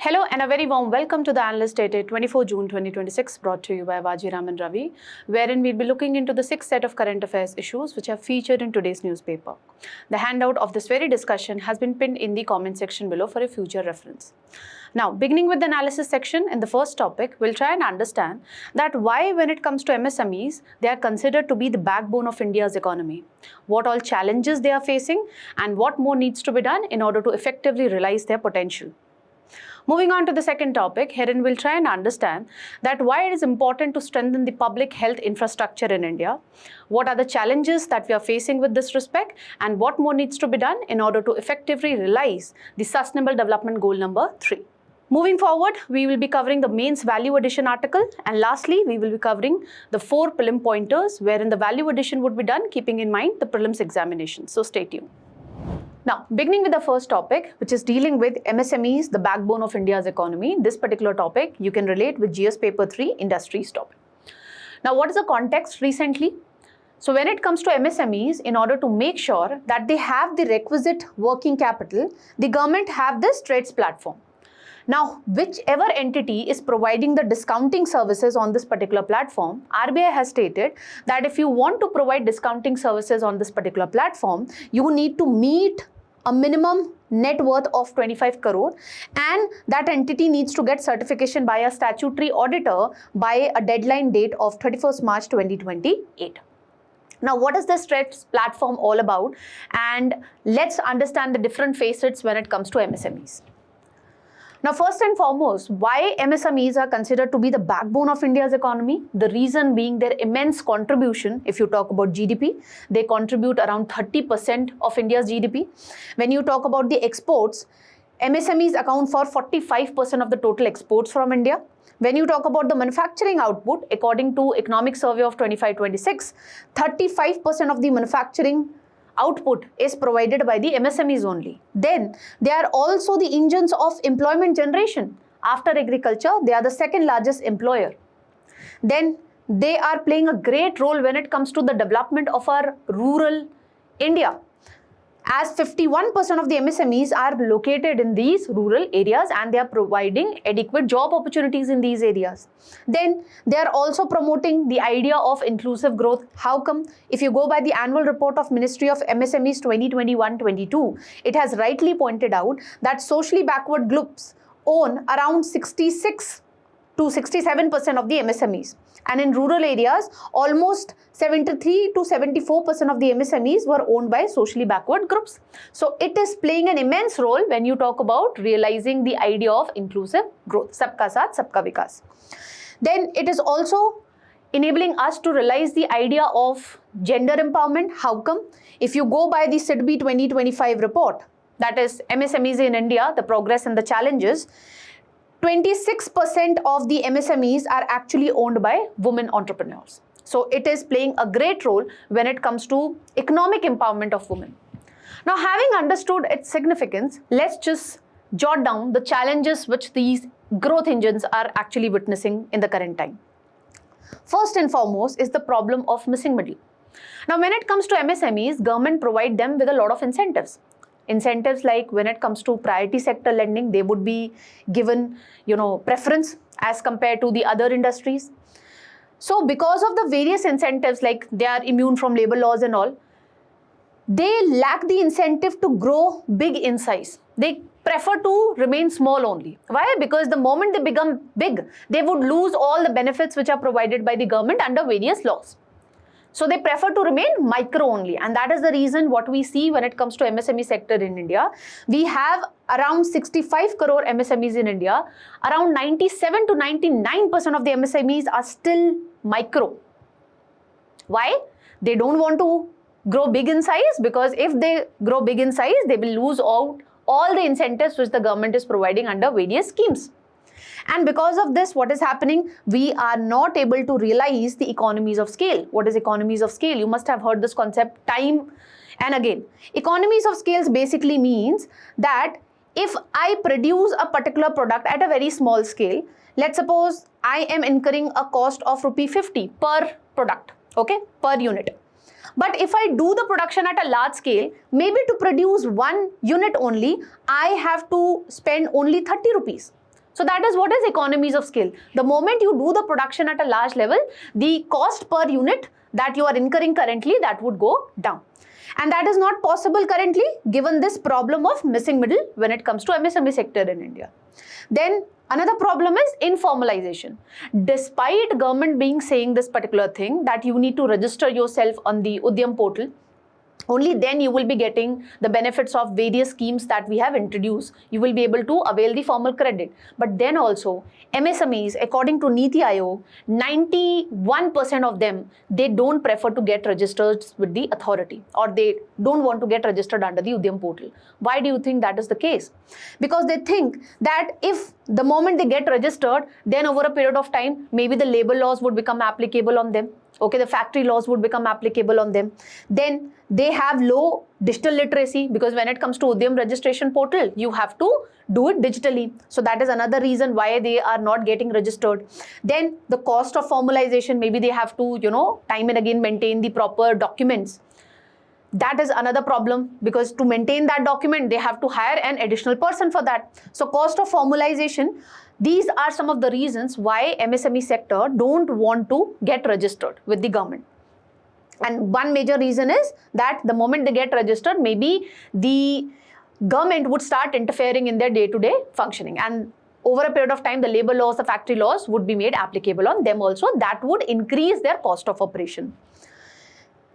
Hello and a very warm welcome to the Analyst dated 24 June 2026, brought to you by Vajiram and Ravi, wherein we'll be looking into the 6th set of current affairs issues which are featured in today's newspaper. The handout of this very discussion has been pinned in the comment section below for a future reference. Now, beginning with the analysis section, in the first topic, we'll try and understand that why when it comes to MSMEs, they are considered to be the backbone of India's economy, what all challenges they are facing and what more needs to be done in order to effectively realize their potential. Moving on to the second topic, herein we'll try and understand that why it is important to strengthen the public health infrastructure in India, what are the challenges that we are facing with this respect, and what more needs to be done in order to effectively realize the Sustainable Development Goal number 3. Moving forward, we will be covering the mains value addition article, and lastly, we will be covering the 4 prelim pointers wherein the value addition would be done keeping in mind the prelims examination. So stay tuned. Now, beginning with the first topic, which is dealing with MSMEs, the backbone of India's economy. This particular topic you can relate with GS paper 3 industries topic. Now, what is the context recently? So when it comes to MSMEs, in order to make sure that they have the requisite working capital, the government have this trades platform. Now, whichever entity is providing the discounting services on this particular platform, RBI has stated that if you want to provide discounting services on this particular platform, you need to meet a minimum net worth of 25 crore and that entity needs to get certification by a statutory auditor by a deadline date of 31st March 2028. Now, what is this trades platform all about? And let's understand the different facets when it comes to MSMEs. Now, first and foremost, why MSMEs are considered to be the backbone of India's economy? The reason being their immense contribution. If you talk about GDP, they contribute around 30% of India's GDP. When you talk about the exports, MSMEs account for 45% of the total exports from India. When you talk about the manufacturing output, according to Economic Survey of 25-26, 35% of the manufacturing output is provided by the MSMEs only. Then they are also the engines of employment generation. After agriculture, they are the second largest employer. Then they are playing a great role when it comes to the development of our rural India, as 51% of the MSMEs are located in these rural areas and they are providing adequate job opportunities in these areas. Then they are also promoting the idea of inclusive growth. How come? If you go by the annual report of Ministry of MSMEs 2021-22, it has rightly pointed out that socially backward groups own around 66 to 67% of the MSMEs. And in rural areas, almost 73 to 74% of the MSMEs were owned by socially backward groups. So it is playing an immense role when you talk about realizing the idea of inclusive growth. Sabka saath, sabka vikas. Then it is also enabling us to realize the idea of gender empowerment. How come? If you go by the SIDBI 2025 report, that is MSMEs in India, the progress and the challenges, 26% of the MSMEs are actually owned by women entrepreneurs. So it is playing a great role when it comes to economic empowerment of women. Now, having understood its significance, let's just jot down the challenges which these growth engines are actually witnessing in the current time. First and foremost is the problem of missing middle. Now, when it comes to MSMEs, government provide them with a lot of incentives. Incentives like when it comes to priority sector lending, they would be given, preference as compared to the other industries. So because of the various incentives, like they are immune from labor laws and all, they lack the incentive to grow big in size. They prefer to remain small only. Why? Because the moment they become big, they would lose all the benefits which are provided by the government under various laws. So they prefer to remain micro only, and that is the reason what we see when it comes to MSME sector in India. We have around 65 crore MSMEs in India. Around 97 to 99% of the MSMEs are still micro. Why? They don't want to grow big in size, because if they grow big in size, they will lose out all the incentives which the government is providing under various schemes. And because of this, what is happening? We are not able to realize the economies of scale. What is economies of scale? You must have heard this concept time and again. Economies of scales basically means that if I produce a particular product at a very small scale, let's suppose I am incurring a cost of ₹50 per product, okay, per unit. But if I do the production at a large scale, maybe to produce one unit only, I have to spend only 30 rupees. So that is what is economies of scale. The moment you do the production at a large level, the cost per unit that you are incurring currently, that would go down. And that is not possible currently given this problem of missing middle when it comes to MSME sector in India. Then another problem is informalization. Despite government being saying this particular thing that you need to register yourself on the Udyam portal, only then you will be getting the benefits of various schemes that we have introduced. You will be able to avail the formal credit. But then also MSMEs, according to Niti Aayog, 91% of them, they don't prefer to get registered with the authority, or they don't want to get registered under the Udyam portal. Why do you think that is the case? Because they think that if the moment they get registered, then over a period of time, maybe the labor laws would become applicable on them. Okay, the factory laws would become applicable on them. Then they have low digital literacy, because when it comes to Udyam registration portal, you have to do it digitally. So that is another reason why they are not getting registered. Then the cost of formalization, maybe they have to, time and again maintain the proper documents. That is another problem, because to maintain that document, they have to hire an additional person for that. So cost of formalization, these are some of the reasons why MSME sector don't want to get registered with the government. And one major reason is that the moment they get registered, maybe the government would start interfering in their day-to-day functioning. And over a period of time, the labor laws, the factory laws would be made applicable on them also. That would increase their cost of operation.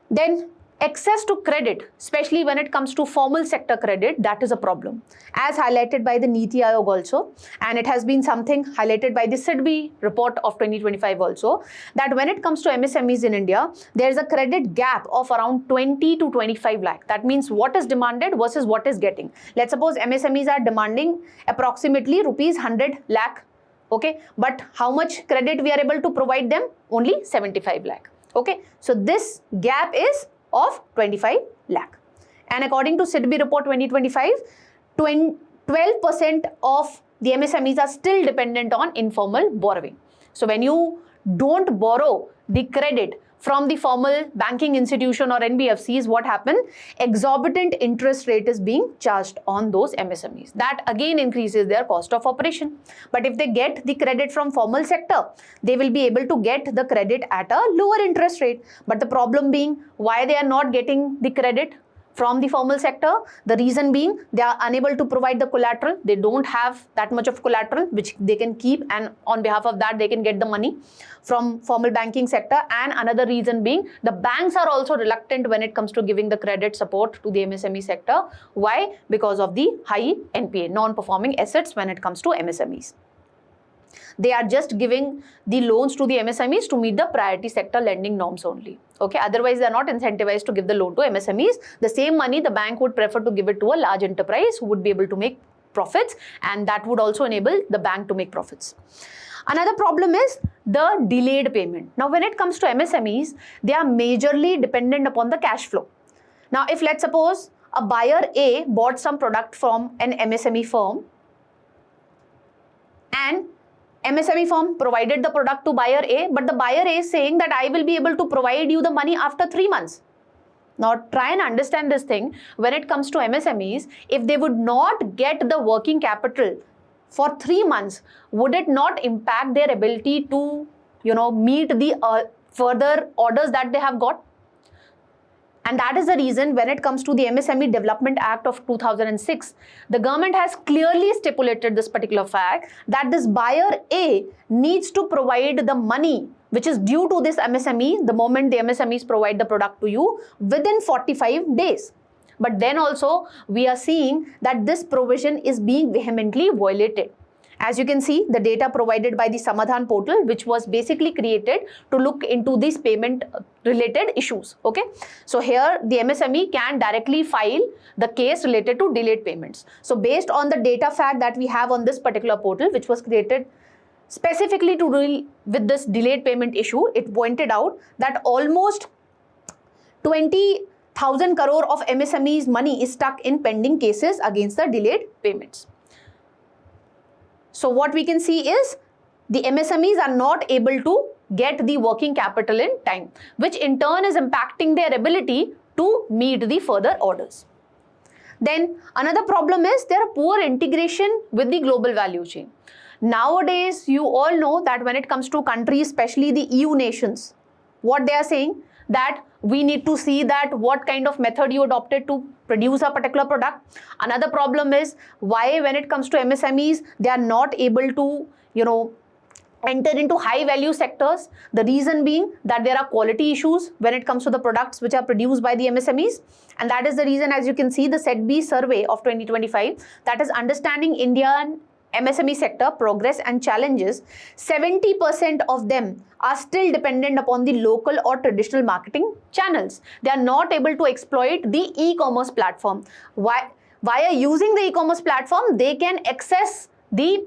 Then access to credit, especially when it comes to formal sector credit, that is a problem, as highlighted by the Niti Aayog also, and it has been something highlighted by the SIDBI report of 2025 also, that when it comes to MSMEs in India, there is a credit gap of around 20 to 25 lakh. That means what is demanded versus what is getting. Let's suppose MSMEs are demanding approximately rupees 100 lakh, okay, but how much credit we are able to provide them? Only 75 lakh, okay. So this gap is of 25 lakh. And according to SIDBI report 2025, 12% of the MSMEs are still dependent on informal borrowing. So when you don't borrow the credit from the formal banking institution or NBFCs, what happens? Exorbitant interest rate is being charged on those MSMEs. That again increases their cost of operation. But if they get the credit from formal sector, they will be able to get the credit at a lower interest rate. But the problem being, why they are not getting the credit from the formal sector? The reason being, they are unable to provide the collateral. They don't have that much of collateral which they can keep, and on behalf of that they can get the money from formal banking sector. And another reason being, the banks are also reluctant when it comes to giving the credit support to the MSME sector. Why? Because of the high NPA, non-performing assets, when it comes to MSMEs. They are just giving the loans to the MSMEs to meet the priority sector lending norms only. Okay, otherwise they are not incentivized to give the loan to MSMEs. The same money the bank would prefer to give it to a large enterprise who would be able to make profits, and that would also enable the bank to make profits. Another problem is the delayed payment. Now when it comes to MSMEs, they are majorly dependent upon the cash flow. Now if let's suppose a buyer A bought some product from an MSME firm, and MSME firm provided the product to buyer A, but the buyer A is saying that I will be able to provide you the money after 3 months. Now try and understand this thing. When it comes to MSMEs, if they would not get the working capital for 3 months, would it not impact their ability to, meet the further orders that they have got? And that is the reason when it comes to the MSME Development Act of 2006, the government has clearly stipulated this particular fact that this buyer A needs to provide the money which is due to this MSME the moment the MSMEs provide the product to you within 45 days. But then also we are seeing that this provision is being vehemently violated. As you can see, the data provided by the Samadhan portal, which was basically created to look into these payment related issues. Okay, so here the MSME can directly file the case related to delayed payments. So based on the data fact that we have on this particular portal, which was created specifically to deal with this delayed payment issue, it pointed out that almost 20,000 crore of MSMEs money is stuck in pending cases against the delayed payments. So what we can see is the MSMEs are not able to get the working capital in time, which in turn is impacting their ability to meet the further orders. Then another problem is their poor integration with the global value chain. Nowadays, you all know that when it comes to countries, especially the EU nations, what they are saying, that we need to see that what kind of method you adopted to produce a particular product. Another problem is why when it comes to MSMEs, they are not able to, enter into high value sectors. The reason being that there are quality issues when it comes to the products which are produced by the MSMEs. And that is the reason, as you can see, the SETB survey of 2025, that is understanding Indian MSME sector progress and challenges, 70% of them are still dependent upon the local or traditional marketing channels. They are not able to exploit the e-commerce platform. Via using the e-commerce platform, they can access the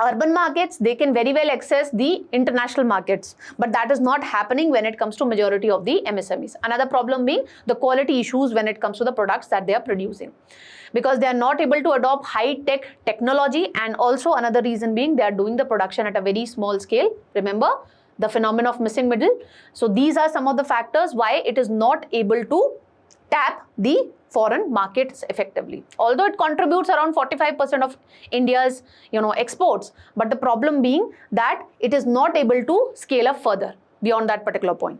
urban markets, they can very well access the international markets, but that is not happening when it comes to majority of the MSMEs. Another problem being the quality issues when it comes to the products that they are producing, because they are not able to adopt high-tech technology, and also another reason being they are doing the production at a very small scale. Remember the phenomenon of missing middle. So these are some of the factors why it is not able to tap the foreign markets effectively. Although it contributes around 45% of India's exports, but the problem being that it is not able to scale up further beyond that particular point.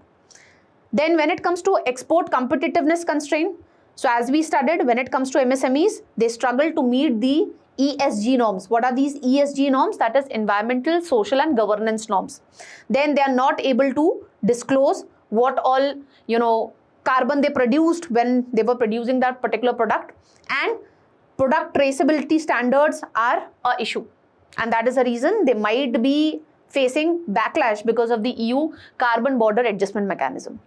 Then when it comes to export competitiveness constraint, so as we studied, when it comes to MSMEs, they struggle to meet the ESG norms. What are these ESG norms? That is environmental, social and governance norms. Then they are not able to disclose what all carbon they produced when they were producing that particular product, and product traceability standards are an issue, and that is the reason they might be facing backlash because of the EU carbon border adjustment mechanism.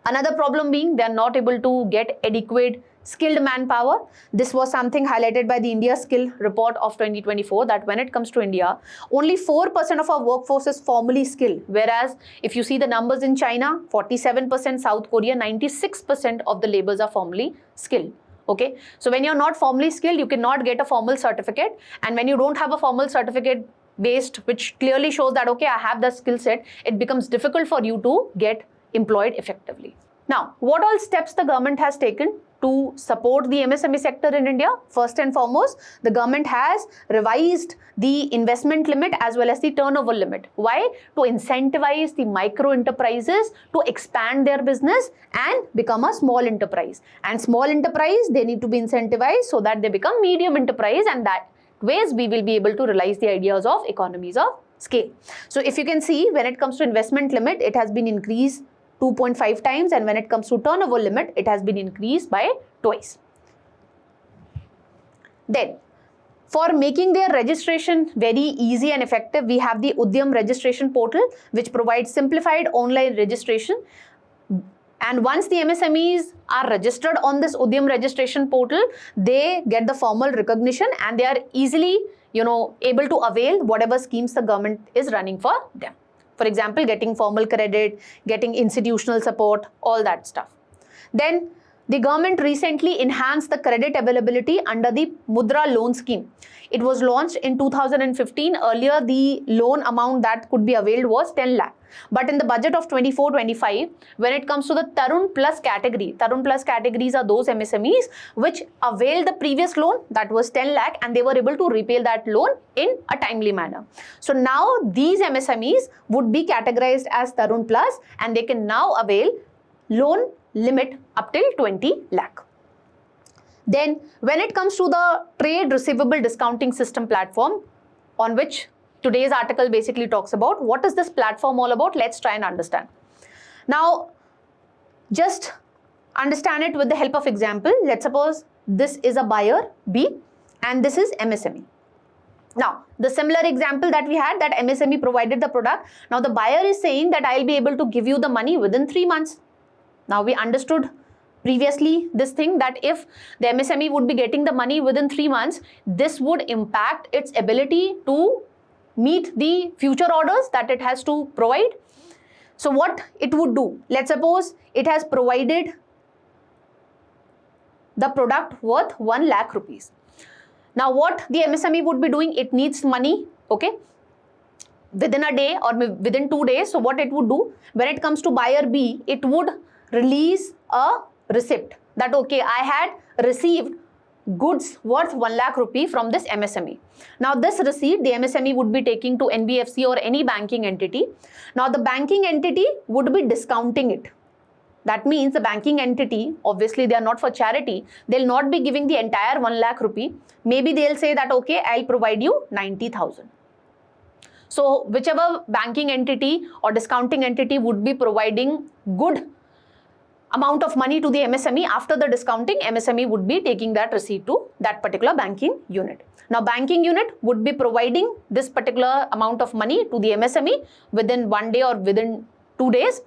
Another problem being they are not able to get adequate skilled manpower. This was something highlighted by the India Skill Report of 2024, that when it comes to India, only 4% of our workforce is formally skilled. Whereas if you see the numbers in China, 47%, South Korea, 96% of the laborers are formally skilled. Okay, so when you're not formally skilled, you cannot get a formal certificate. And when you don't have a formal certificate based, which clearly shows that, okay, I have the skill set, it becomes difficult for you to get employed effectively. Now, what all steps the government has taken to support the MSME sector in India? First and foremost, the government has revised the investment limit as well as the turnover limit. Why? To incentivize the micro enterprises to expand their business and become a small enterprise. And small enterprise, they need to be incentivized so that they become medium enterprise, and that ways we will be able to realize the ideas of economies of scale. So if you can see, when it comes to investment limit, it has been increased 2.5 times, and when it comes to turnover limit, it has been increased by twice. Then, for making their registration very easy and effective, we have the Udyam registration portal, which provides simplified online registration. And once the MSMEs are registered on this Udyam registration portal, they get the formal recognition and they are easily, able to avail whatever schemes the government is running for them. For example, getting formal credit, getting institutional support, all that stuff. Then the government recently enhanced the credit availability under the Mudra loan scheme. It was launched in 2015. Earlier, the loan amount that could be availed was 10 lakh. But in the budget of 24-25, when it comes to the Tarun Plus category, Tarun Plus categories are those MSMEs which availed the previous loan, that was 10 lakh, and they were able to repay that loan in a timely manner. So now these MSMEs would be categorized as Tarun Plus, and they can now avail loan limit up till 20 lakh. Then when it comes to the trade receivable discounting system platform, on which today's article basically talks about, what is this platform all about? Let's try and understand. Now, just understand it with the help of example. Let's suppose this is a buyer B and this is MSME. Now, the similar example that we had, that MSME provided the product. Now, the buyer is saying that I'll be able to give you the money within 3 months. Now, we understood previously this thing, that if the MSME would be getting the money within 3 months, this would impact its ability to meet the future orders that it has to provide. So what it would do, let's suppose it has provided the product worth 1 lakh rupees. Now what the MSME would be doing, it needs money, okay, within a day or within 2 days. So what it would do, when it comes to buyer B, it would release a receipt that, okay, I had received goods worth 1 lakh rupee from this MSME. Now this receipt the MSME would be taking to NBFC or any banking entity. Now the banking entity would be discounting it. That means the banking entity, obviously they are not for charity, they'll not be giving the entire 1 lakh rupee. Maybe they'll say that, okay, I'll provide you 90,000. So whichever banking entity or discounting entity would be providing good amount of money to the MSME, after the discounting, MSME would be taking that receipt to that particular banking unit. Now banking unit would be providing this particular amount of money to the MSME within 1 day or within 2 days,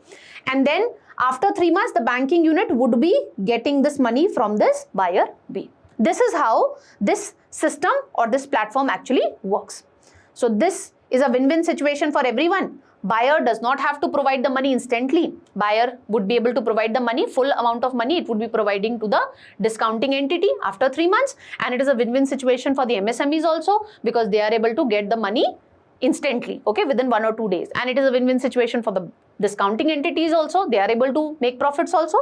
and then after 3 months the banking unit would be getting this money from this buyer B. This is how this system or this platform actually works. So this is a win-win situation for everyone. Buyer does not have to provide the money instantly. Buyer would be able to provide the money, full amount of money it would be providing to the discounting entity after 3 months, and it is a win-win situation for the MSMEs also, because they are able to get the money instantly, okay, within 1 or 2 days, and it is a win-win situation for the discounting entities also. They are able to make profits also.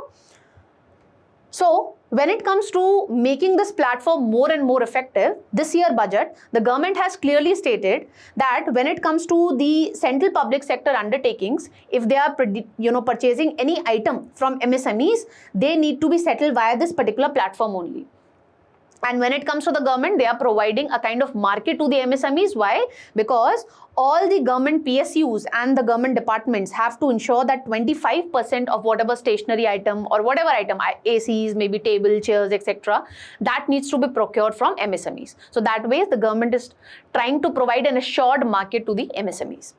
So when it comes to making this platform more and more effective, this year budget, the government has clearly stated that when it comes to the central public sector undertakings, if they are purchasing any item from MSMEs, they need to be settled via this particular platform only. And when it comes to the government, they are providing a kind of market to the MSMEs. Why? Because all the government PSUs and the government departments have to ensure that 25% of whatever stationery item or whatever item, ACs, maybe table, chairs, etc., that needs to be procured from MSMEs. So that way the government is trying to provide an assured market to the MSMEs.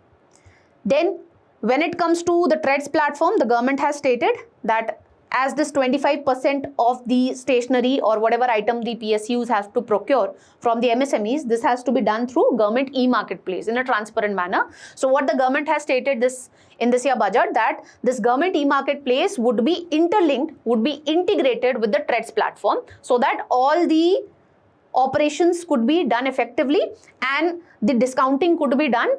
Then when it comes to the TREADS platform, the government has stated that as this 25% of the stationery or whatever item the PSUs have to procure from the MSMEs, this has to be done through government e-marketplace in a transparent manner. So what the government has stated this in this year budget, that this government e-marketplace would be interlinked, would be integrated with the TREADS platform, so that all the operations could be done effectively and the discounting could be done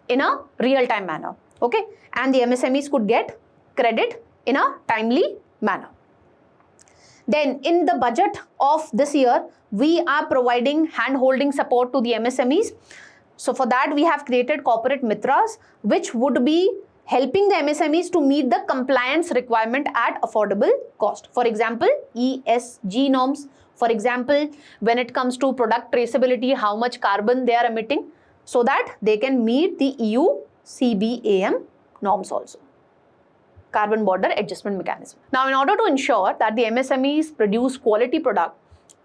in a real-time manner, okay, and the MSMEs could get credit in a timely manner. Then in the budget of this year, we are providing hand-holding support to the MSMEs. So for that, we have created corporate mitras, which would be helping the MSMEs to meet the compliance requirement at affordable cost. For example, ESG norms. For example, when it comes to product traceability, how much carbon they are emitting, so that they can meet the EU CBAM norms also. Carbon border adjustment mechanism. Now, in order to ensure that the MSMEs produce quality product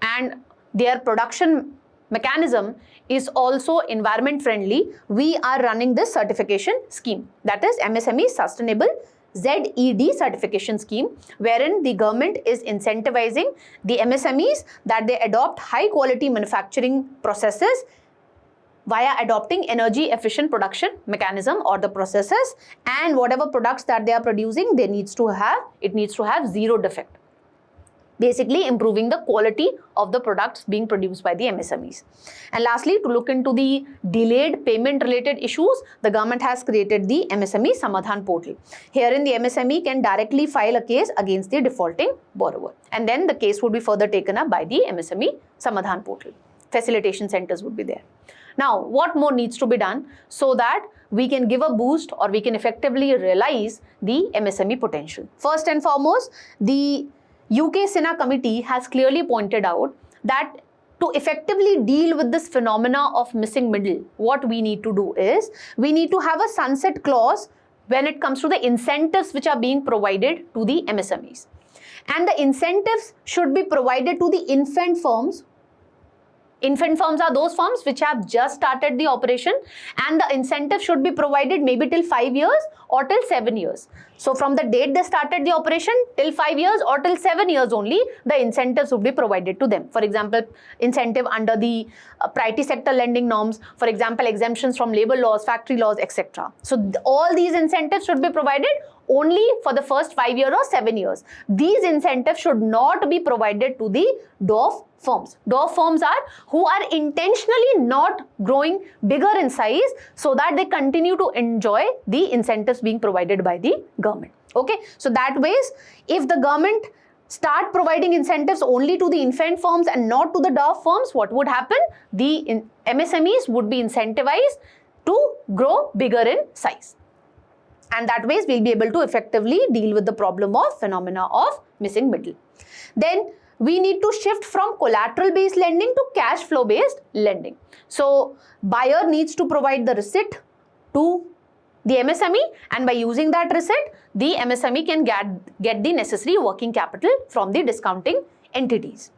and their production mechanism is also environment friendly, we are running this certification scheme, that is MSME Sustainable ZED certification scheme, wherein the government is incentivizing the MSMEs that they adopt high quality manufacturing processes via adopting energy efficient production mechanism or the processes, and whatever products that they are producing, it needs to have zero defect, basically improving the quality of the products being produced by the MSMEs. And lastly, to look into the delayed payment related issues, the government has created the MSME Samadhan portal. Herein the MSME can directly file a case against the defaulting borrower, and then the case would be further taken up by the MSME Samadhan portal. Facilitation centers would be there. Now, what more needs to be done so that we can give a boost or we can effectively realize the MSME potential? First and foremost, the UK SINA committee has clearly pointed out that to effectively deal with this phenomena of missing middle, what we need to do is we need to have a sunset clause when it comes to the incentives which are being provided to the MSMEs. And the incentives should be provided to the infant firms. Infant firms are those firms which have just started the operation, and the incentive should be provided maybe till 5 years or till 7 years. So from the date they started the operation till 5 years or till 7 years only, the incentives would be provided to them. For example, incentive under the priority sector lending norms, for example, exemptions from labor laws, factory laws, etc. So all these incentives should be provided only for the first 5 years or 7 years. These incentives should not be provided to the dwarf firms. Dwarf firms are who are intentionally not growing bigger in size so that they continue to enjoy the incentives being provided by the government. Okay, so that ways, if the government start providing incentives only to the infant firms and not to the dwarf firms, what would happen? The MSMEs would be incentivized to grow bigger in size. And that ways we'll be able to effectively deal with the problem of phenomena of missing middle. Then we need to shift from collateral based lending to cash flow based lending. So buyer needs to provide the receipt to the MSME, and by using that receipt, the MSME can get the necessary working capital from the discounting entities.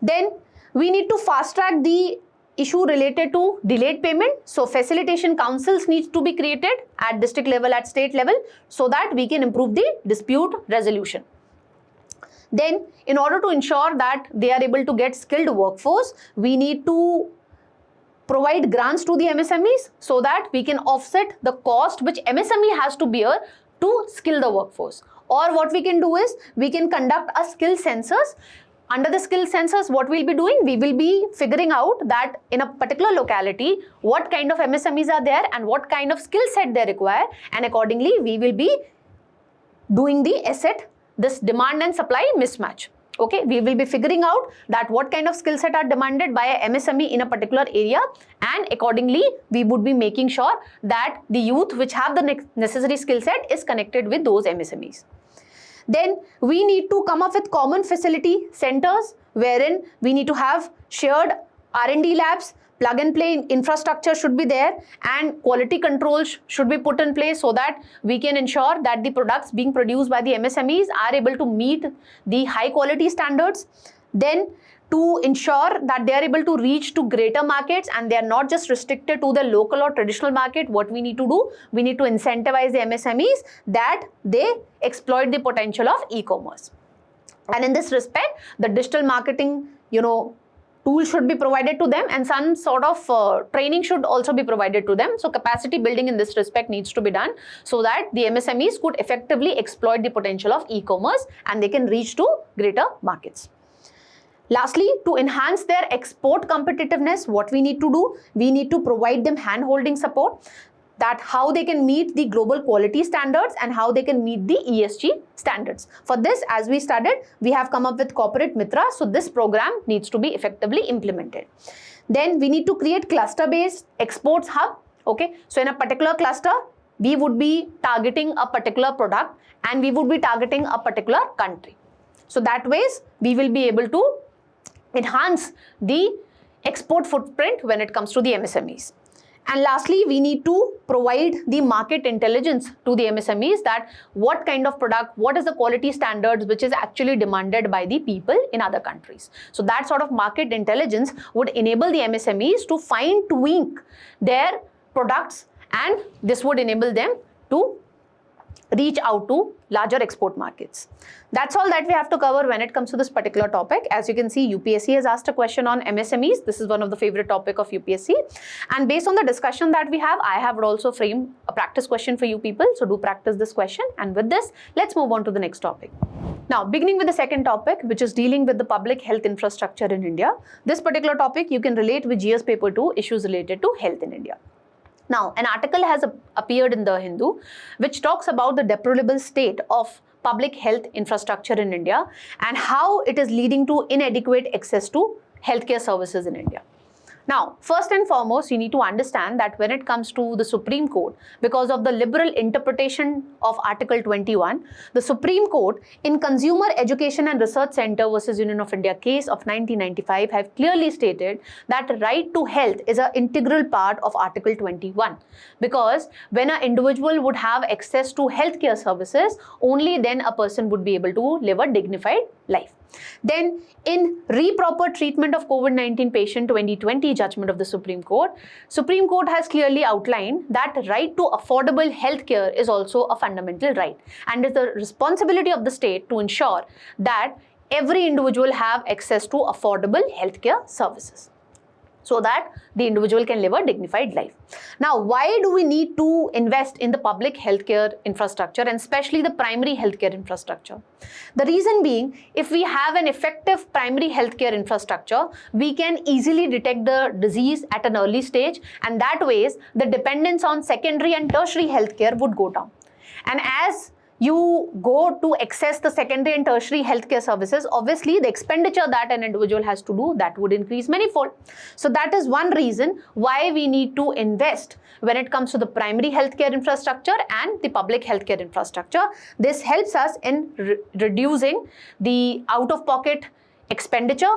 Then we need to fast track the issue related to delayed payment. So facilitation councils needs to be created at district level, at state level, so that we can improve the dispute resolution. Then in order to ensure that they are able to get skilled workforce, we need to provide grants to the MSMEs so that we can offset the cost which MSME has to bear to skill the workforce. Or what we can do is we can conduct a skill census. Under the skill census, what we'll be doing, we will be figuring out that in a particular locality, what kind of MSMEs are there and what kind of skill set they require, and accordingly we will be doing the asset, this demand and supply mismatch. Okay, we will be figuring out that what kind of skill set are demanded by a MSME in a particular area, and accordingly we would be making sure that the youth which have the necessary skill set is connected with those MSMEs. Then we need to come up with common facility centers wherein we need to have shared R&D labs, plug and play infrastructure should be there, and quality controls should be put in place so that we can ensure that the products being produced by the MSMEs are able to meet the high quality standards. Then to ensure that they are able to reach to greater markets and they are not just restricted to the local or traditional market, what we need to do, we need to incentivize the MSMEs that they exploit the potential of e-commerce. And in this respect, the digital marketing, tools should be provided to them, and some sort of training should also be provided to them. So capacity building in this respect needs to be done so that the MSMEs could effectively exploit the potential of e-commerce and they can reach to greater markets. Lastly, to enhance their export competitiveness, what we need to do, we need to provide them hand-holding support, that how they can meet the global quality standards and how they can meet the ESG standards. For this, as we studied, we have come up with corporate mitra, so this program needs to be effectively implemented. Then we need to create cluster-based exports hub. Okay, so in a particular cluster, we would be targeting a particular product and we would be targeting a particular country. So that ways, we will be able to enhance the export footprint when it comes to the MSMEs. And lastly, we need to provide the market intelligence to the MSMEs, that what kind of product, what is the quality standards which is actually demanded by the people in other countries. So that sort of market intelligence would enable the MSMEs to fine-tune their products, and this would enable them to reach out to larger export markets. That's all that we have to cover when it comes to this particular topic. As you can see, UPSC has asked a question on MSMEs. This is one of the favorite topic of UPSC. And based on the discussion that we have, I have also framed a practice question for you people. So do practice this question. And with this, let's move on to the next topic. Now, beginning with the second topic, which is dealing with the public health infrastructure in India. This particular topic you can relate with GS paper 2, issues related to health in India. Now, an article has appeared in the Hindu, which talks about the deplorable state of public health infrastructure in India and how it is leading to inadequate access to healthcare services in India. Now, first and foremost, you need to understand that when it comes to the Supreme Court, because of the liberal interpretation of Article 21, the Supreme Court in Consumer Education and Research Center versus Union of India case of 1995 have clearly stated that right to health is an integral part of Article 21. Because when an individual would have access to healthcare services, only then a person would be able to live a dignified life. Then in Proper Treatment of COVID-19 Patient 2020 judgment of the Supreme Court has clearly outlined that right to affordable healthcare is also a fundamental right, and it's the responsibility of the state to ensure that every individual have access to affordable healthcare services, so that the individual can live a dignified life. Now, why do we need to invest in the public healthcare infrastructure, and especially the primary healthcare infrastructure? The reason being, if we have an effective primary healthcare infrastructure, we can easily detect the disease at an early stage, and that ways the dependence on secondary and tertiary healthcare would go down. And as you go to access the secondary and tertiary healthcare services, obviously the expenditure that an individual has to do, that would increase manifold. So that is one reason why we need to invest when it comes to the primary healthcare infrastructure and the public healthcare infrastructure. This helps us in reducing the out-of-pocket expenditure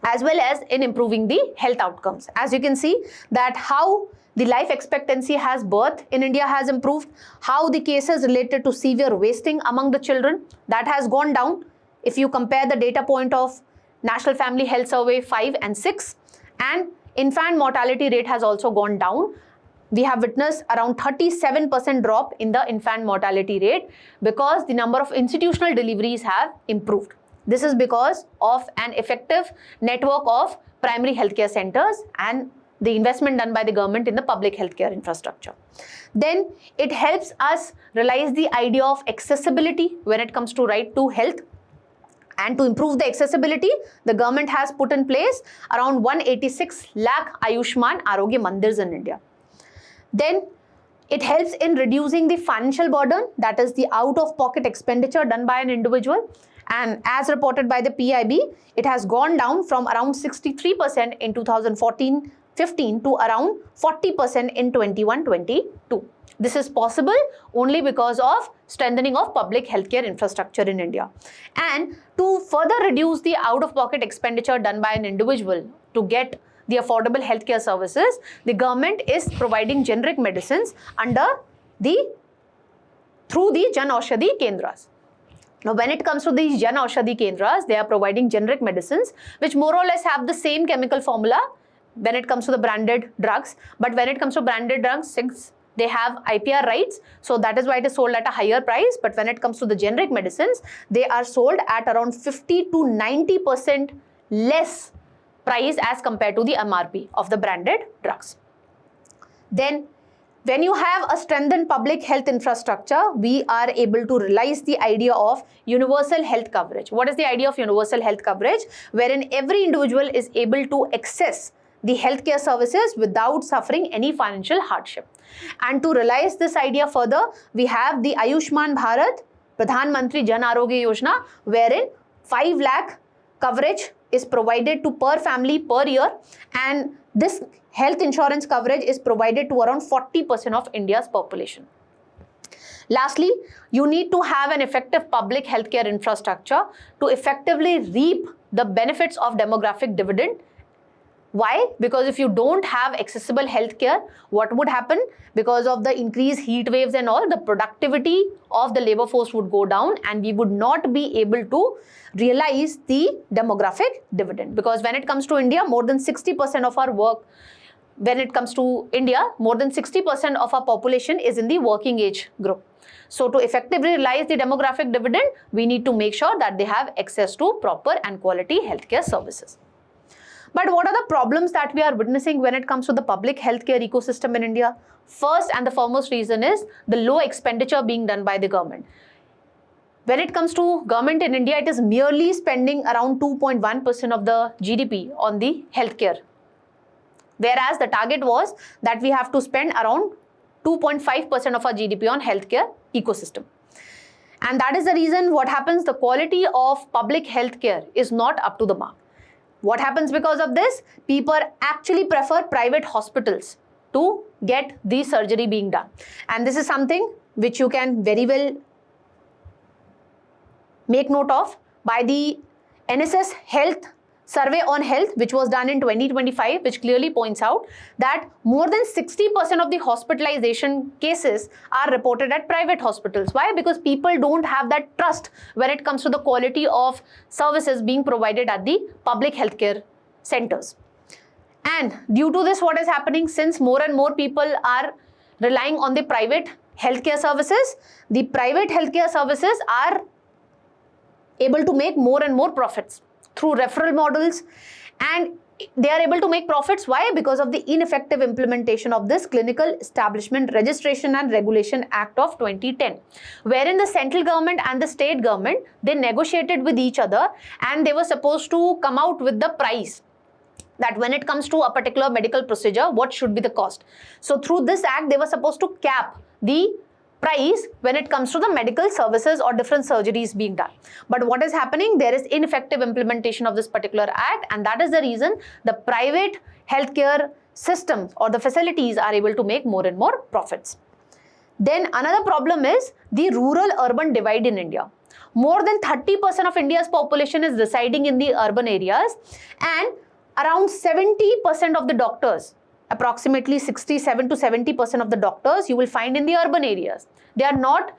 as well as in improving the health outcomes. As you can see that how the life expectancy has birth in India has improved, how the cases related to severe wasting among the children, that has gone down. If you compare the data point of National Family Health Survey 5 and 6, and infant mortality rate has also gone down. We have witnessed around 37% drop in the infant mortality rate because the number of institutional deliveries have improved. This is because of an effective network of primary healthcare centers and the investment done by the government in the public healthcare infrastructure. Then it helps us realize the idea of accessibility when it comes to right to health. And to improve the accessibility, the government has put in place around 186 lakh Ayushman Arogya Mandirs in India. Then it helps in reducing the financial burden, that is the out-of-pocket expenditure done by an individual. And as reported by the PIB, it has gone down from around 63% in 2014-15 to around 40% in 21-22. This is possible only because of strengthening of public healthcare infrastructure in India. And to further reduce the out-of-pocket expenditure done by an individual to get the affordable healthcare services, the government is providing generic medicines through the Jan Aushadhi Kendras. Now, when it comes to these Jan Aushadhi Kendras, they are providing generic medicines which more or less have the same chemical formula when it comes to the branded drugs. But when it comes to branded drugs, since they have IPR rights, so that is why it is sold at a higher price. But when it comes to the generic medicines, they are sold at around 50 to 90% less price as compared to the MRP of the branded drugs. Then, when you have a strengthened public health infrastructure, we are able to realize the idea of universal health coverage. What is the idea of universal health coverage? Wherein every individual is able to access the healthcare services without suffering any financial hardship. And to realize this idea further, we have the Ayushman Bharat Pradhan Mantri Jan Arogya Yojana, wherein 5 lakh coverage is provided to per family per year, and this health insurance coverage is provided to around 40% of India's population. Lastly, you need to have an effective public healthcare infrastructure to effectively reap the benefits of demographic dividend. Why? Because if you don't have accessible healthcare, what would happen? Because of the increased heat waves and all, the productivity of the labor force would go down and we would not be able to realize the demographic dividend. Because when it comes to India, more than 60% of our work, when it comes to India, more than 60% of our population is in the working age group. So to effectively realize the demographic dividend, we need to make sure that they have access to proper and quality healthcare services. But what are the problems that we are witnessing when it comes to the public healthcare ecosystem in India? First and the foremost reason is the low expenditure being done by the government. When it comes to government in India, it is merely spending around 2.1% of the GDP on the healthcare. Whereas the target was that we have to spend around 2.5% of our GDP on healthcare ecosystem. And that is the reason what happens, the quality of public healthcare is not up to the mark. What happens because of this? People actually prefer private hospitals to get the surgery being done. And this is something which you can very well make note of by the NSS Health Survey on Health, which was done in 2025, which clearly points out that more than 60% of the hospitalization cases are reported at private hospitals. Why? Because people don't have that trust when it comes to the quality of services being provided at the public healthcare centers. And due to this, what is happening, since more and more people are relying on the private healthcare services, the private healthcare services are able to make more and more profits through referral models, and they are able to make profits. Why? Because of the ineffective implementation of this Clinical Establishment Registration and Regulation Act of 2010, wherein the central government and the state government, they negotiated with each other and they were supposed to come out with the price that when it comes to a particular medical procedure, what should be the cost. So through this act, they were supposed to cap the price when it comes to the medical services or different surgeries being done. But what is happening? There is ineffective implementation of this particular act, and that is the reason the private healthcare systems or the facilities are able to make more and more profits. Then another problem is the rural-urban divide in India. More than 30% of India's population is residing in the urban areas, and around 70% of the doctors, approximately 67 to 70% of the doctors you will find in the urban areas. They are not,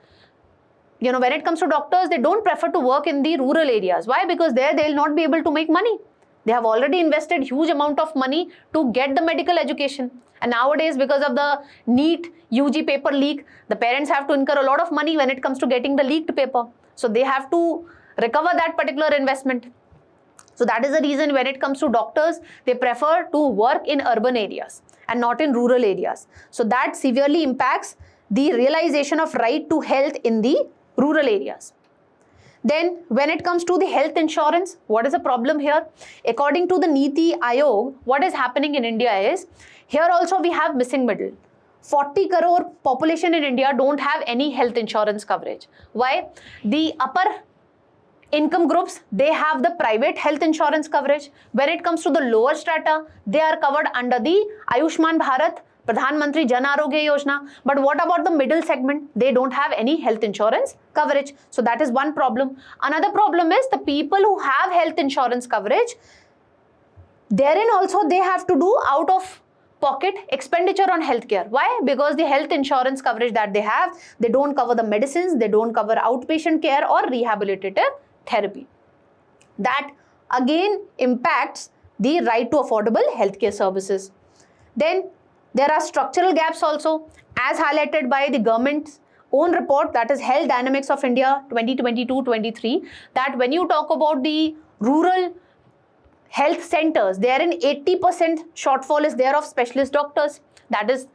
when it comes to doctors, they don't prefer to work in the rural areas. Why? Because there they will not be able to make money. They have already invested huge amount of money to get the medical education. And nowadays, because of the NEET UG paper leak, the parents have to incur a lot of money when it comes to getting the leaked paper. So they have to recover that particular investment. So that is the reason when it comes to doctors, they prefer to work in urban areas and not in rural areas. So that severely impacts the realization of right to health in the rural areas. Then when it comes to the health insurance, what is the problem here? According to the Niti Aayog, what is happening in India is, here also we have missing middle. 40 crore population in India don't have any health insurance coverage. Why? The upper income groups, they have the private health insurance coverage. When it comes to the lower strata, they are covered under the Ayushman Bharat, Pradhan Mantri Jan Arogya Yojana. But what about the middle segment? They don't have any health insurance coverage. So that is one problem. Another problem is the people who have health insurance coverage, therein also they have to do out of pocket expenditure on healthcare. Why? Because the health insurance coverage that they have, they don't cover the medicines, they don't cover outpatient care or rehabilitative therapy. That again impacts the right to affordable healthcare services. Then there are structural gaps also, as highlighted by the government's own report, that is Health Dynamics of India 2022-23, that when you talk about the rural health centers, therein 80% shortfall is there of specialist doctors. That is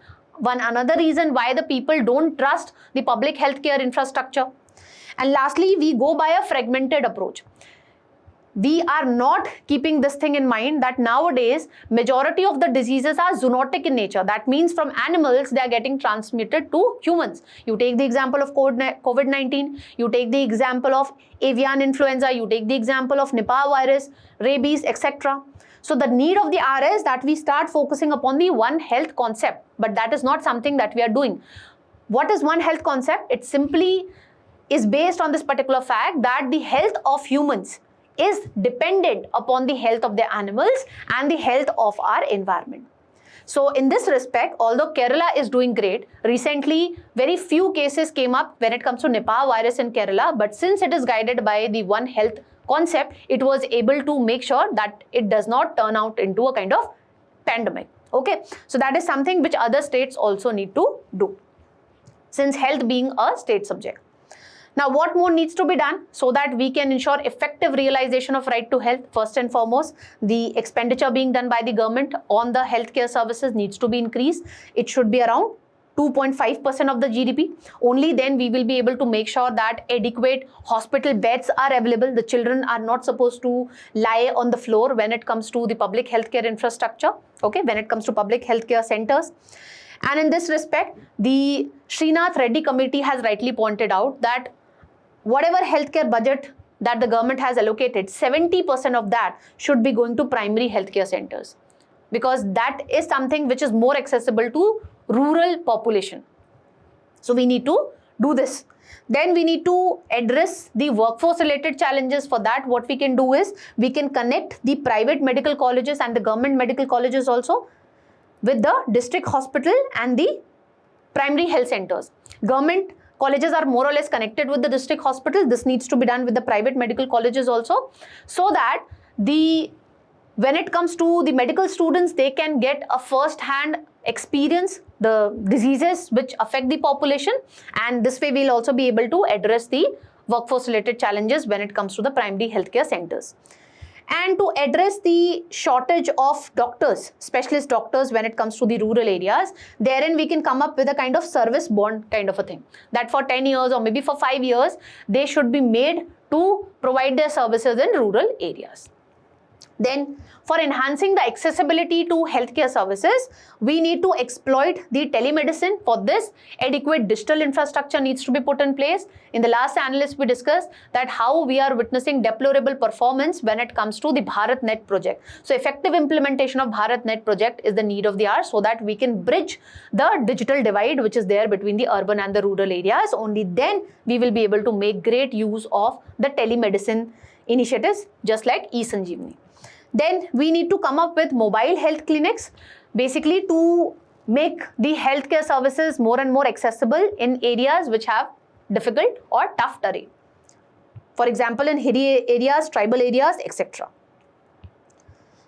another reason why the people don't trust the public healthcare infrastructure. And lastly, we go by a fragmented approach. We are not keeping this thing in mind that nowadays majority of the diseases are zoonotic in nature. That means from animals they are getting transmitted to humans. You take the example of COVID-19, you take the example of avian influenza, you take the example of Nipah virus, rabies, etc. So the need of the hour is that we start focusing upon the One Health concept, but that is not something that we are doing. What is One Health concept? It simply is based on this particular fact that the health of humans is dependent upon the health of the animals and the health of our environment. So in this respect, although Kerala is doing great, recently very few cases came up when it comes to Nipah virus in Kerala, but since it is guided by the One Health concept, it was able to make sure that it does not turn out into a kind of pandemic. Okay, so that is something which other states also need to do, since health being a state subject. Now, what more needs to be done so that we can ensure effective realization of right to health? First and foremost, the expenditure being done by the government on the healthcare services needs to be increased. It should be around 2.5% of the GDP. Only then we will be able to make sure that adequate hospital beds are available. The children are not supposed to lie on the floor when it comes to the public healthcare infrastructure, okay, when it comes to public healthcare centers. And in this respect, the Srinath Reddy committee has rightly pointed out that whatever healthcare budget that the government has allocated, 70% of that should be going to primary healthcare centers, because that is something which is more accessible to rural population. So we need to do this. Then we need to address the workforce related challenges. For that, what we can do is we can connect the private medical colleges and the government medical colleges also with the district hospital and the primary health centers. Government colleges are more or less connected with the district hospital. This needs to be done with the private medical colleges also, so that when it comes to the medical students, they can get a first-hand experience the diseases which affect the population, and this way we'll also be able to address the workforce related challenges when it comes to the primary healthcare centers. And to address the shortage of doctors, specialist doctors when it comes to the rural areas, therein we can come up with a kind of service bond kind of a thing, that for 10 years or maybe for 5 years, they should be made to provide their services in rural areas. Then for enhancing the accessibility to healthcare services, we need to exploit the telemedicine. For this, adequate digital infrastructure needs to be put in place. In the last analyst, we discussed that how we are witnessing deplorable performance when it comes to the BharatNet project. So effective implementation of BharatNet project is the need of the hour, so that we can bridge the digital divide which is there between the urban and the rural areas. Only then we will be able to make great use of the telemedicine initiatives just like eSanjeevani. Then we need to come up with mobile health clinics, basically to make the healthcare services more and more accessible in areas which have difficult or tough terrain. For example, in hilly areas, tribal areas, etc.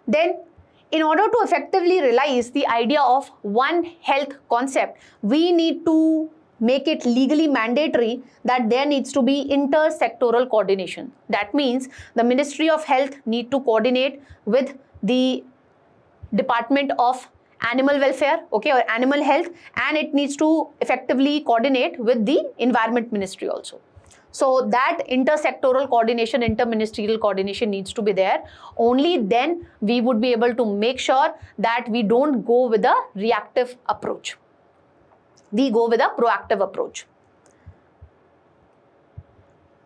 Then, in order to effectively realize the idea of one health concept, we need to make it legally mandatory that there needs to be intersectoral coordination. That means the Ministry of Health need to coordinate with the Department of Animal Welfare, okay, or Animal Health, and it needs to effectively coordinate with the Environment Ministry also. So that intersectoral coordination, interministerial coordination needs to be there. Only then we would be able to make sure that we don't go with a reactive approach. We go with a proactive approach.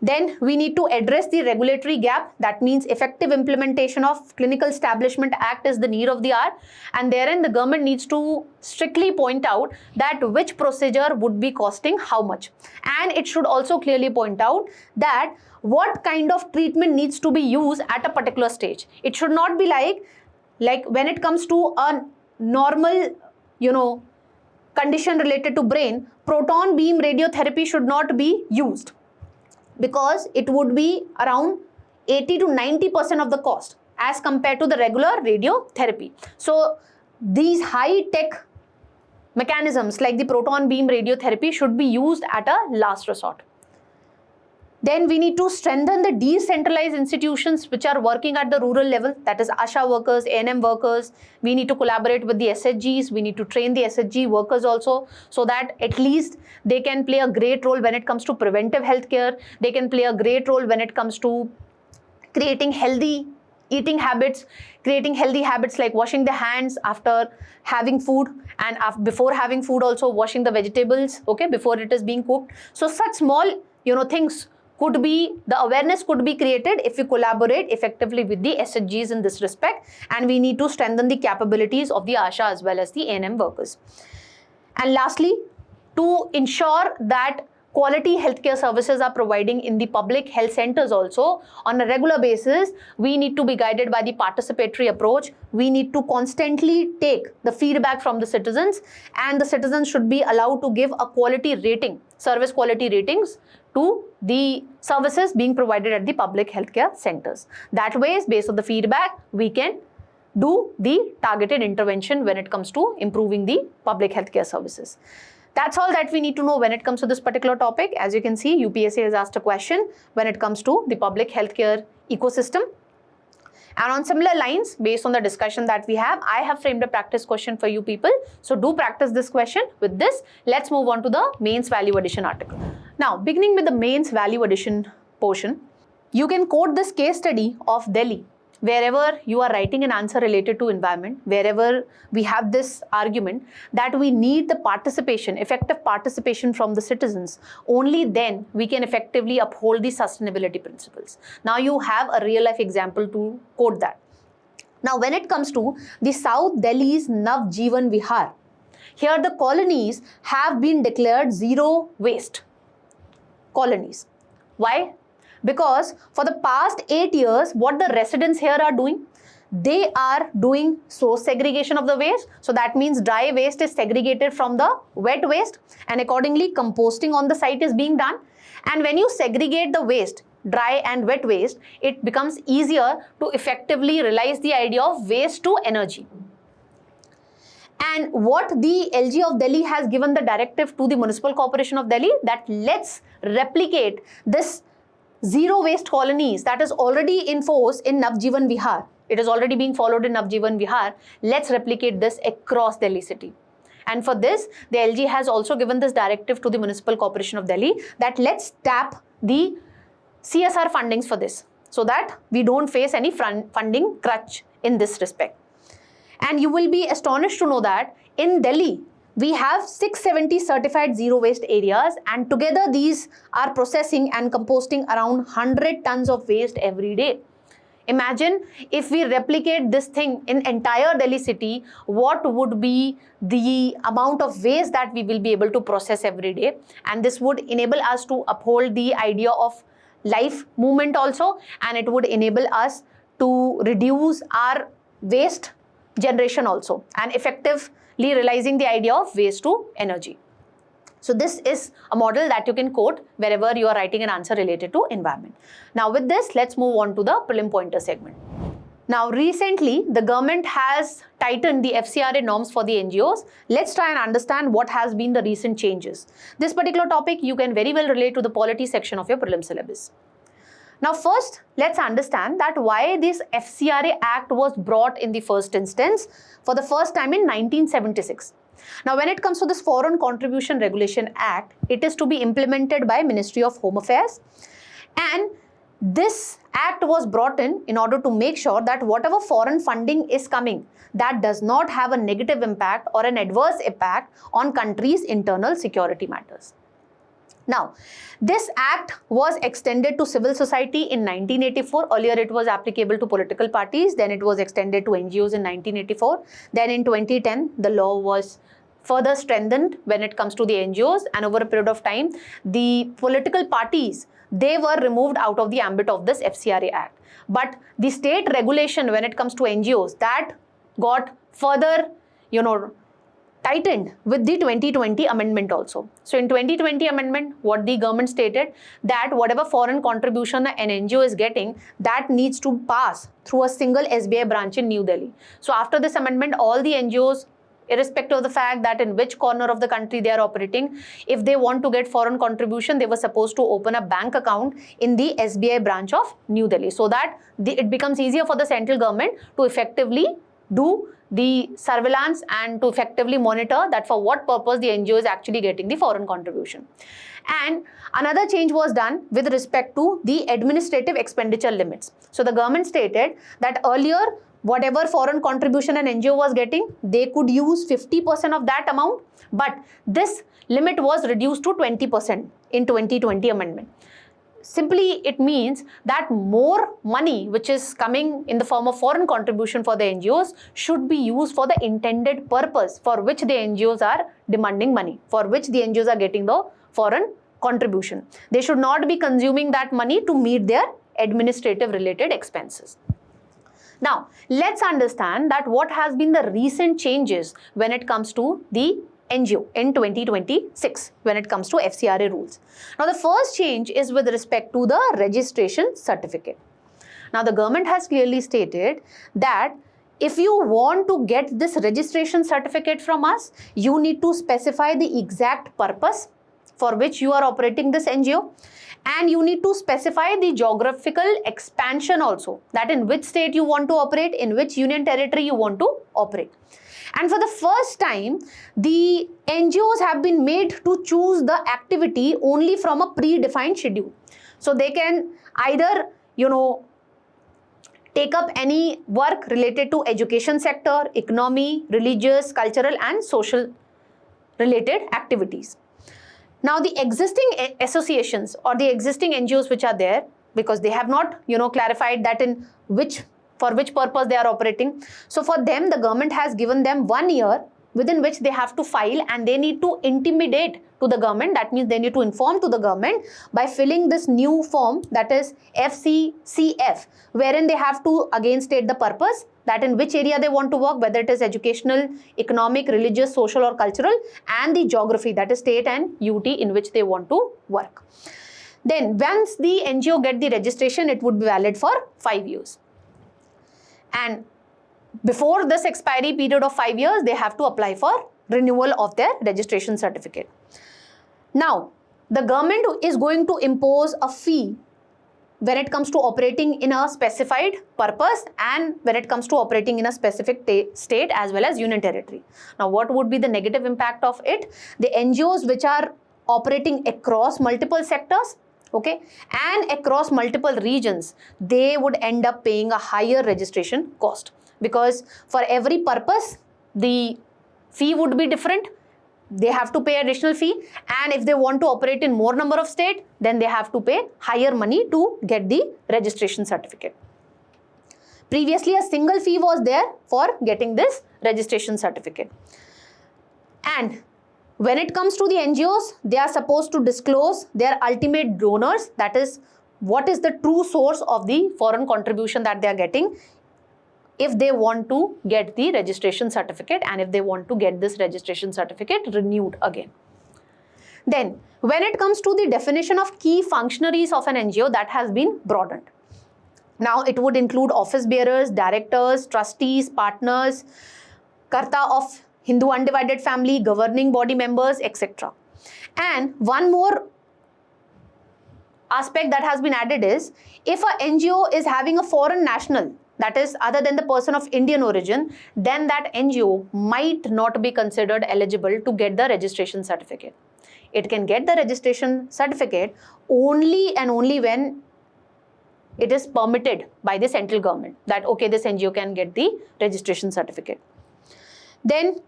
Then we need to address the regulatory gap. That means effective implementation of Clinical Establishment Act is the need of the hour, and therein the government needs to strictly point out that which procedure would be costing how much, and it should also clearly point out that what kind of treatment needs to be used at a particular stage. It should not be like when it comes to a normal, condition related to brain, proton beam radiotherapy should not be used, because it would be around 80 to 90% of the cost as compared to the regular radiotherapy. So these high-tech mechanisms like the proton beam radiotherapy should be used at a last resort. Then we need to strengthen the decentralized institutions which are working at the rural level, that is ASHA workers, ANM workers. We need to collaborate with the SHGs. We need to train the SHG workers also, so that at least they can play a great role when it comes to preventive healthcare. They can play a great role when it comes to creating healthy eating habits, creating healthy habits like washing the hands after having food, and before having food also washing the vegetables, okay, before it is being cooked. So such small, things could be, the awareness could be created if we collaborate effectively with the SHGs in this respect, and we need to strengthen the capabilities of the ASHA as well as the ANM workers. And lastly, to ensure that quality healthcare services are providing in the public health centers also on a regular basis, we need to be guided by the participatory approach. We need to constantly take the feedback from the citizens, and the citizens should be allowed to give a quality rating, service quality ratings to the services being provided at the public healthcare centers. That way, based on the feedback, we can do the targeted intervention when it comes to improving the public healthcare services. That's all that we need to know when it comes to this particular topic. As you can see, UPSC has asked a question when it comes to the public healthcare ecosystem. And on similar lines, based on the discussion that we have, I have framed a practice question for you people. So do practice this question. With this, let's move on to the mains value addition article. Now, beginning with the mains value addition portion, you can quote this case study of Delhi. Wherever you are writing an answer related to environment, wherever we have this argument that we need the participation, effective participation from the citizens, only then we can effectively uphold the sustainability principles. Now you have a real life example to quote that. Now when it comes to the South Delhi's Navjivan Vihar, here the colonies have been declared zero waste colonies. Why? Because for the past 8 years, what the residents here are doing, they are doing source segregation of the waste. So that means dry waste is segregated from the wet waste, and accordingly composting on the site is being done. And when you segregate the waste, dry and wet waste, it becomes easier to effectively realize the idea of waste to energy. And what the LG of Delhi has given the directive to the Municipal Corporation of Delhi, that let's replicate this zero waste colonies that is already in force in Navjivan Vihar. It is already being followed in Navjivan Vihar. Let's replicate this across Delhi city. And for this, the LG has also given this directive to the Municipal Corporation of Delhi that let's tap the CSR fundings for this. so that we don't face any funding crutch in this respect. And you will be astonished to know that in Delhi, we have 670 certified zero waste areas, and together these are processing and composting around 100 tons of waste every day. Imagine if we replicate this thing in entire Delhi city, what would be the amount of waste that we will be able to process every day. And this would enable us to uphold the idea of life movement also, and it would enable us to reduce our waste generation also, and effectively realizing the idea of waste to energy. So this is a model that you can quote wherever you are writing an answer related to environment. Now with this, let's move on to the prelim pointer segment. Now recently, the government has tightened the FCRA norms for the NGOs. Let's try and understand what has been the recent changes. This particular topic you can very well relate to the polity section of your prelim syllabus. Now first, let's understand that why this FCRA Act was brought in the first instance for the first time in 1976. Now when it comes to this Foreign Contribution Regulation Act, it is to be implemented by Ministry of Home Affairs, and this act was brought in order to make sure that whatever foreign funding is coming, that does not have a negative impact or an adverse impact on countries' internal security matters. Now, this act was extended to civil society in 1984. Earlier, it was applicable to political parties. Then it was extended to NGOs in 1984. Then in 2010, the law was further strengthened when it comes to the NGOs. And over a period of time, the political parties, they were removed out of the ambit of this FCRA Act. But the state regulation when it comes to NGOs, that got further, tightened with the 2020 amendment also. So in 2020 amendment, what the government stated, that whatever foreign contribution an NGO is getting, that needs to pass through a single SBI branch in New Delhi. So after this amendment, all the NGOs, irrespective of the fact that in which corner of the country they are operating, if they want to get foreign contribution, they were supposed to open a bank account in the SBI branch of New Delhi, so that it becomes easier for the central government to effectively do the surveillance and to effectively monitor that for what purpose the NGO is actually getting the foreign contribution. And another change was done with respect to the administrative expenditure limits. So the government stated that earlier, whatever foreign contribution an NGO was getting, they could use 50% of that amount, but this limit was reduced to 20% in 2020 amendment. Simply, it means that more money which is coming in the form of foreign contribution for the NGOs should be used for the intended purpose for which the NGOs are demanding money, for which the NGOs are getting the foreign contribution. They should not be consuming that money to meet their administrative related expenses. Now, let's understand that what has been the recent changes when it comes to the NGO in 2026 when it comes to FCRA rules. Now, the first change is with respect to the registration certificate. Now, the government has clearly stated that if you want to get this registration certificate from us, you need to specify the exact purpose for which you are operating this NGO, and you need to specify the geographical expansion also, that in which state you want to operate, in which union territory you want to operate. And for the first time, the NGOs have been made to choose the activity only from a predefined schedule. So they can either, take up any work related to education sector, economy, religious, cultural and social related activities. Now the existing associations or the existing NGOs which are there, because they have not, clarified that for which purpose they are operating. So for them, the government has given them 1 year within which they have to file, and they need to intimidate to the government. That means they need to inform to the government by filling this new form, that is FCCF, wherein they have to again state the purpose, that in which area they want to work, whether it is educational, economic, religious, social or cultural, and the geography, that is state and UT in which they want to work. Then once the NGO get the registration, it would be valid for 5 years. And before this expiry period of 5 years, they have to apply for renewal of their registration certificate. Now, the government is going to impose a fee when it comes to operating in a specified purpose and when it comes to operating in a specific state as well as union territory. Now, what would be the negative impact of it? The NGOs which are operating across multiple sectors, Okay, and across multiple regions, they would end up paying a higher registration cost, because for every purpose, the fee would be different. They have to pay additional fee, and if they want to operate in more number of states, then they have to pay higher money to get the registration certificate. Previously, a single fee was there for getting this registration certificate. And when it comes to the NGOs, they are supposed to disclose their ultimate donors, that is, what is the true source of the foreign contribution that they are getting, if they want to get the registration certificate and if they want to get this registration certificate renewed again. Then, when it comes to the definition of key functionaries of an NGO, that has been broadened. Now, it would include office bearers, directors, trustees, partners, karta of Hindu undivided family, governing body members, etc. And one more aspect that has been added is, if a NGO is having a foreign national, that is other than the person of Indian origin, then that NGO might not be considered eligible to get the registration certificate. It can get the registration certificate only and only when it is permitted by the central government, that okay, this NGO can get the registration certificate. Then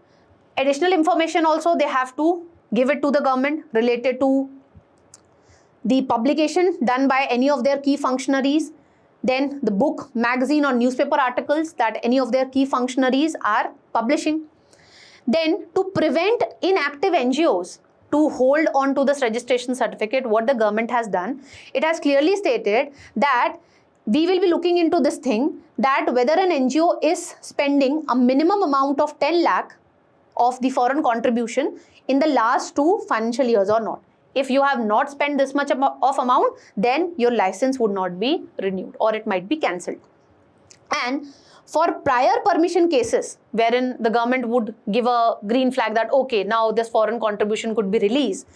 additional information also they have to give it to the government related to the publication done by any of their key functionaries, then the book, magazine or newspaper articles that any of their key functionaries are publishing. Then to prevent inactive NGOs to hold on to this registration certificate, what the government has done, it has clearly stated that we will be looking into this thing, that whether an NGO is spending a minimum amount of 10 lakh of the foreign contribution in the last 2 financial years or not. If you have not spent this much of amount, then your license would not be renewed or it might be cancelled. And for prior permission cases, wherein the government would give a green flag that okay, now this foreign contribution could be released,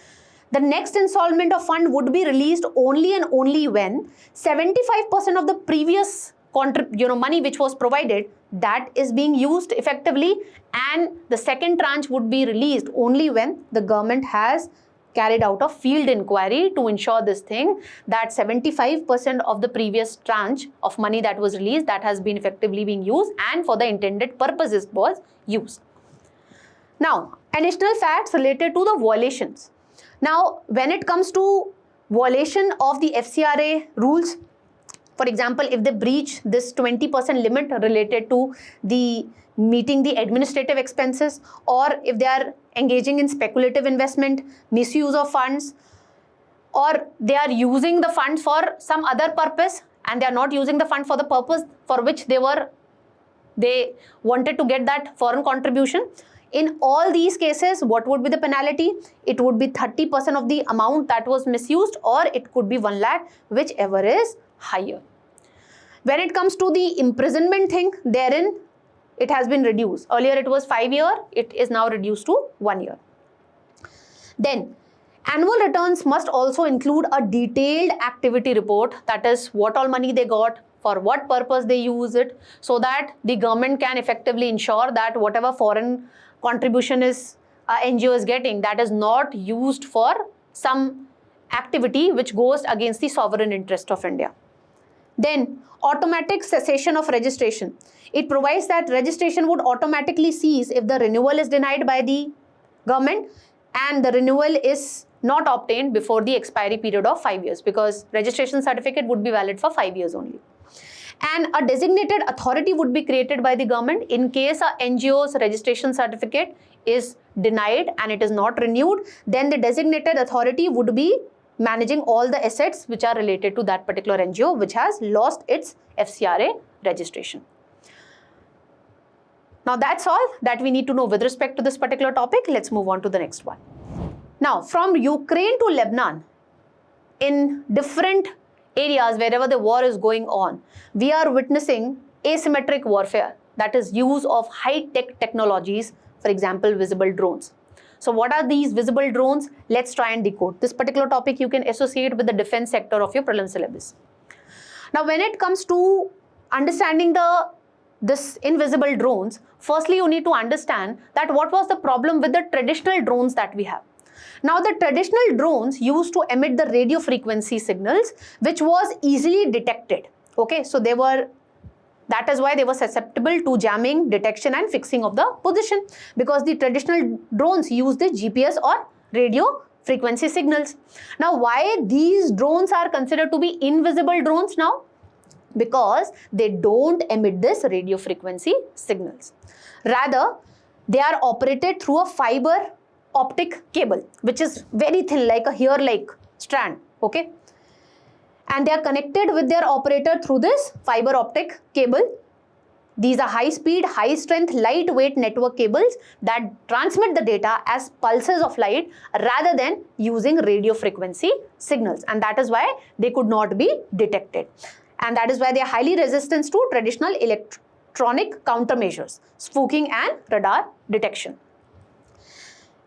the next installment of fund would be released only and only when 75% of the previous money which was provided, that is being used effectively, and the second tranche would be released only when the government has carried out a field inquiry to ensure this thing, that 75% of the previous tranche of money that was released, that has been effectively being used and for the intended purposes was used. Now, additional facts related to the violations. Now, when it comes to violation of the FCRA rules, for example, if they breach this 20% limit related to the meeting the administrative expenses, or if they are engaging in speculative investment, misuse of funds, or they are using the funds for some other purpose and they are not using the fund for the purpose for which they wanted to get that foreign contribution. In all these cases, what would be the penalty? It would be 30% of the amount that was misused, or it could be 1 lakh, whichever is higher. When it comes to the imprisonment thing, therein it has been reduced. Earlier it was 5 years, it is now reduced to 1 year. Then annual returns must also include a detailed activity report, that is what all money they got, for what purpose they use it, so that the government can effectively ensure that whatever foreign contribution is NGO is getting, that is not used for some activity which goes against the sovereign interest of India. Then automatic cessation of registration. It provides that registration would automatically cease if the renewal is denied by the government and the renewal is not obtained before the expiry period of 5 years, because registration certificate would be valid for 5 years only. And a designated authority would be created by the government in case a NGO's registration certificate is denied and it is not renewed, then the designated authority would be managing all the assets which are related to that particular NGO which has lost its FCRA registration. Now that's all that we need to know with respect to this particular topic. Let's move on to the next one. Now, from Ukraine to Lebanon, in different areas wherever the war is going on, we are witnessing asymmetric warfare, that is use of high-tech technologies, for example, visible drones. So what are these visible drones? Let's try and decode. This particular topic you can associate with the defense sector of your prelim syllabus. Now, when it comes to understanding this invisible drones, firstly you need to understand that what was the problem with the traditional drones that we have. Now the traditional drones used to emit the radio frequency signals, which was easily detected. Okay, so that is why they were susceptible to jamming, detection and fixing of the position, because the traditional drones use the GPS or radio frequency signals. Now why these drones are considered to be invisible drones now? Because they don't emit this radio frequency signals. Rather, they are operated through a fiber optic cable, which is very thin, like a hair-like strand, okay? And they are connected with their operator through this fiber optic cable. These are high-speed, high-strength, lightweight network cables that transmit the data as pulses of light rather than using radio frequency signals. And that is why they could not be detected. And that is why they are highly resistant to traditional electronic countermeasures, spooking and radar detection.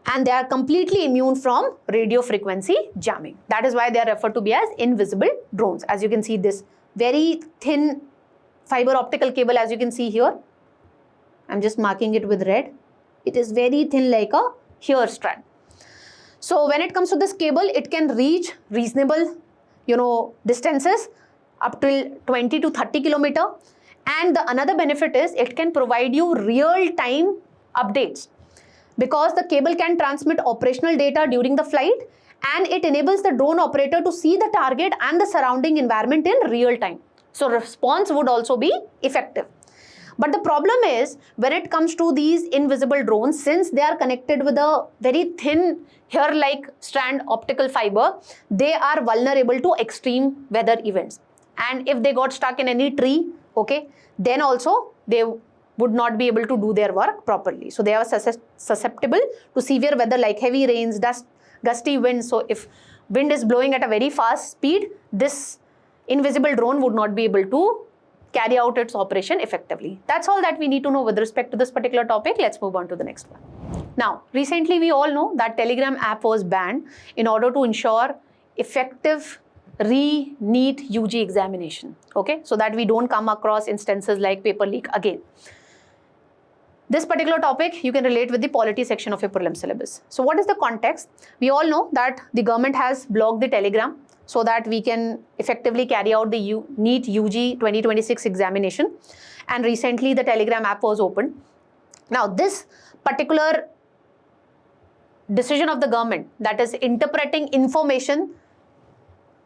And they are completely immune from radio frequency jamming. That is why they are referred to be as invisible drones. As you can see, this very thin fiber optical cable, as you can see here, I'm just marking it with red. It is very thin, like a hair strand. So when it comes to this cable, it can reach reasonable, distances up till 20 to 30 kilometer. And the another benefit is it can provide you real-time updates, because the cable can transmit operational data during the flight, and it enables the drone operator to see the target and the surrounding environment in real time. So response would also be effective. But the problem is, when it comes to these invisible drones, since they are connected with a very thin hair-like strand optical fiber, they are vulnerable to extreme weather events. And if they got stuck in any tree, okay, then also they would not be able to do their work properly. So they are susceptible to severe weather like heavy rains, dust, gusty winds. So if wind is blowing at a very fast speed, this invisible drone would not be able to carry out its operation effectively. That's all that we need to know with respect to this particular topic. Let's move on to the next one. Now, recently we all know that Telegram app was banned in order to ensure effective re-NEET UG examination, okay, so that we don't come across instances like paper leak again. This particular topic you can relate with the polity section of your prelim syllabus. So what is the context? We all know that the government has blocked the Telegram so that we can effectively carry out the NEET UG 2026 examination, and recently the Telegram app was opened. Now this particular decision of the government, that is interpreting information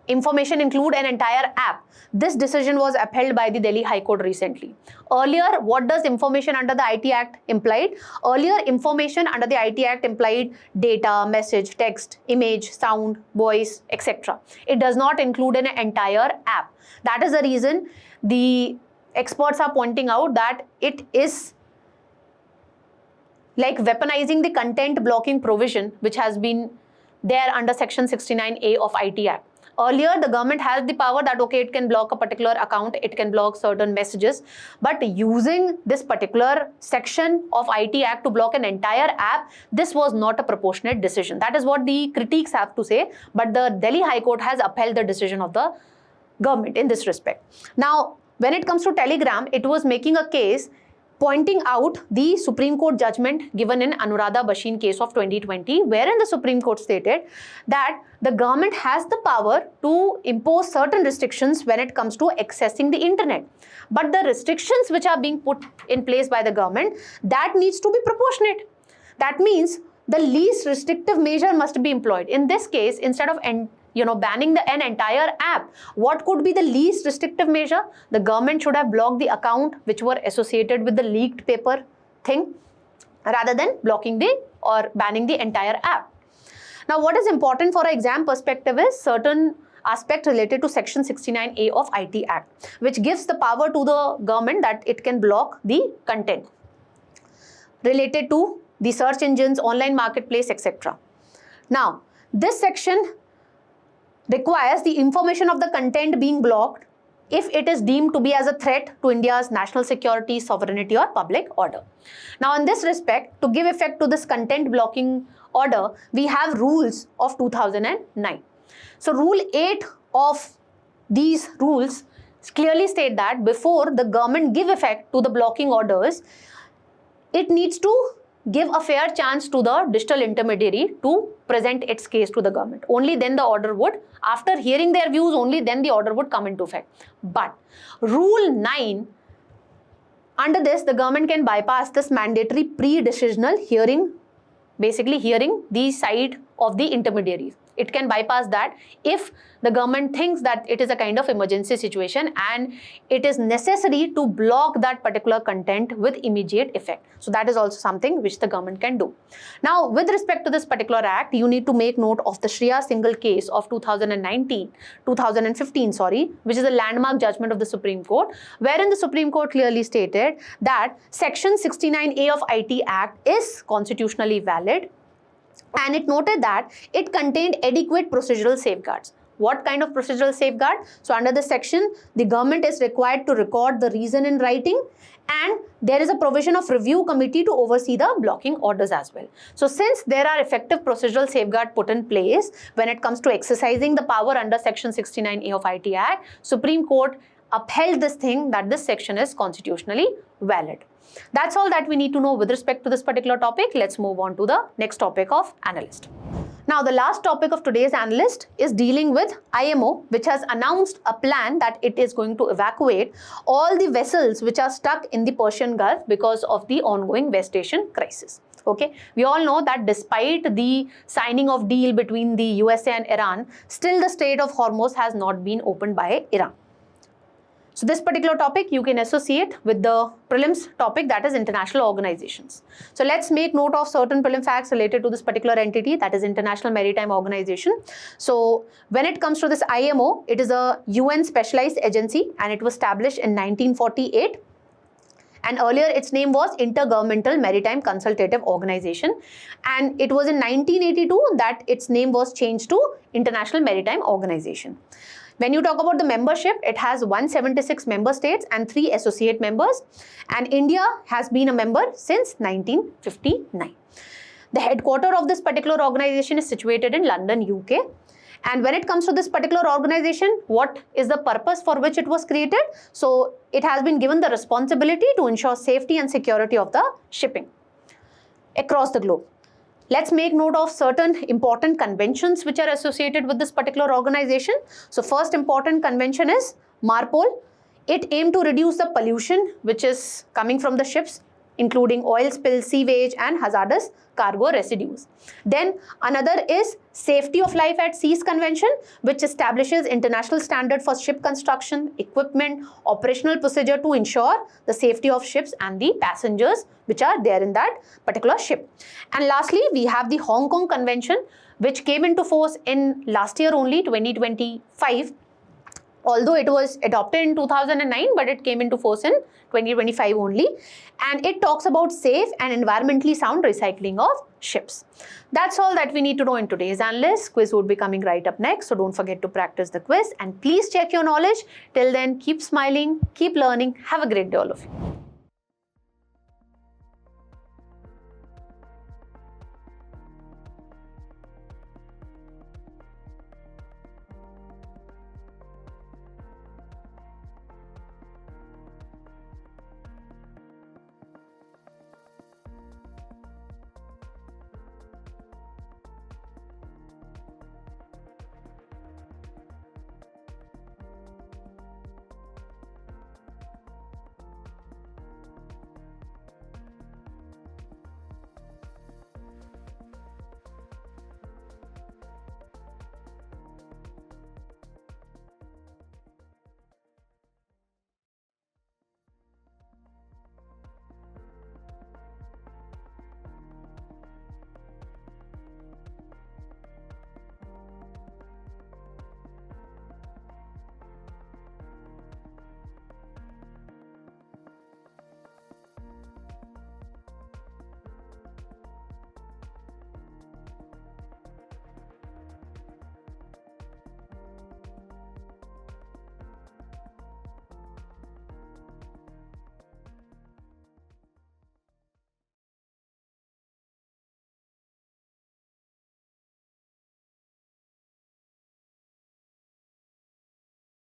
include an entire app. This decision was upheld by the Delhi High Court recently. Earlier, what does information under the IT Act implied? Earlier, information under the IT Act implied data, message, text, image, sound, voice, etc. It does not include an entire app. That is the reason the experts are pointing out that it is like weaponizing the content blocking provision which has been there under section 69A of IT Act. Earlier, the government has the power that, okay, it can block a particular account, it can block certain messages, but using this particular section of IT Act to block an entire app, this was not a proportionate decision. That is what the critiques have to say, but the Delhi High Court has upheld the decision of the government in this respect. Now, when it comes to Telegram, it was making a case pointing out the Supreme Court judgment given in Anuradha Basheen case of 2020, wherein the Supreme Court stated that the government has the power to impose certain restrictions when it comes to accessing the internet. But the restrictions which are being put in place by the government, that needs to be proportionate. That means the least restrictive measure must be employed. In this case, instead of banning an entire app, what could be the least restrictive measure? The government should have blocked the account which were associated with the leaked paper thing, rather than blocking or banning the entire app. Now, what is important for an exam perspective is certain aspect related to section 69A of IT Act, which gives the power to the government that it can block the content related to the search engines, online marketplace, etc. Now, this section requires the information of the content being blocked if it is deemed to be as a threat to India's national security, sovereignty or public order. Now, in this respect, to give effect to this content blocking order, we have rules of 2009. So, Rule 8 of these rules clearly state that before the government give effect to the blocking orders, it needs to give a fair chance to the digital intermediary to present its case to the government. Only then the order would, after hearing their views, only then the order would come into effect. But Rule 9, under this, the government can bypass this mandatory pre-decisional hearing, basically hearing the side of the intermediaries. It can bypass that if the government thinks that it is a kind of emergency situation and it is necessary to block that particular content with immediate effect. So that is also something which the government can do. Now, with respect to this particular act, you need to make note of the Shriya single case of 2015, which is a landmark judgment of the Supreme Court, wherein the Supreme Court clearly stated that Section 69A of IT Act is constitutionally valid, and it noted that it contained adequate procedural safeguards. What kind of procedural safeguard? So under this section, the government is required to record the reason in writing, and there is a provision of review committee to oversee the blocking orders as well. So since there are effective procedural safeguards put in place when it comes to exercising the power under Section 69A of IT Act, Supreme Court upheld this thing that this section is constitutionally valid. That's all that we need to know with respect to this particular topic. Let's move on to the next topic of Analyst. Now, the last topic of today's Analyst is dealing with IMO, which has announced a plan that it is going to evacuate all the vessels which are stuck in the Persian Gulf because of the ongoing West Asian crisis. Okay, we all know that despite the signing of deal between the USA and Iran, still the Strait of Hormuz has not been opened by Iran. So this particular topic you can associate with the prelims topic, that is international organizations. So let's make note of certain prelim facts related to this particular entity, that is International Maritime Organization. So when it comes to this IMO, it is a UN specialized agency and it was established in 1948. And earlier its name was Intergovernmental Maritime Consultative Organization, and it was in 1982 that its name was changed to International Maritime Organization. When you talk about the membership, it has 176 member states and 3 associate members, and India has been a member since 1959. The headquarters of this particular organization is situated in London, UK. And when it comes to this particular organization, what is the purpose for which it was created? So it has been given the responsibility to ensure safety and security of the shipping across the globe. Let's make note of certain important conventions which are associated with this particular organization. So first important convention is MARPOL. It aimed to reduce the pollution which is coming from the ships, including oil spill, sewage and hazardous cargo residues. Then another is Safety of Life at Seas Convention, which establishes international standard for ship construction, equipment, operational procedure to ensure the safety of ships and the passengers which are there in that particular ship. And lastly, we have the Hong Kong Convention, which came into force in last year only, 2025. Although it was adopted in 2009, but it came into force in 2025 only. And it talks about safe and environmentally sound recycling of ships. That's all that we need to know in today's Analyst. Quiz would be coming right up next, so don't forget to practice the quiz and please check your knowledge. Till then, keep smiling, keep learning. Have a great day, all of you.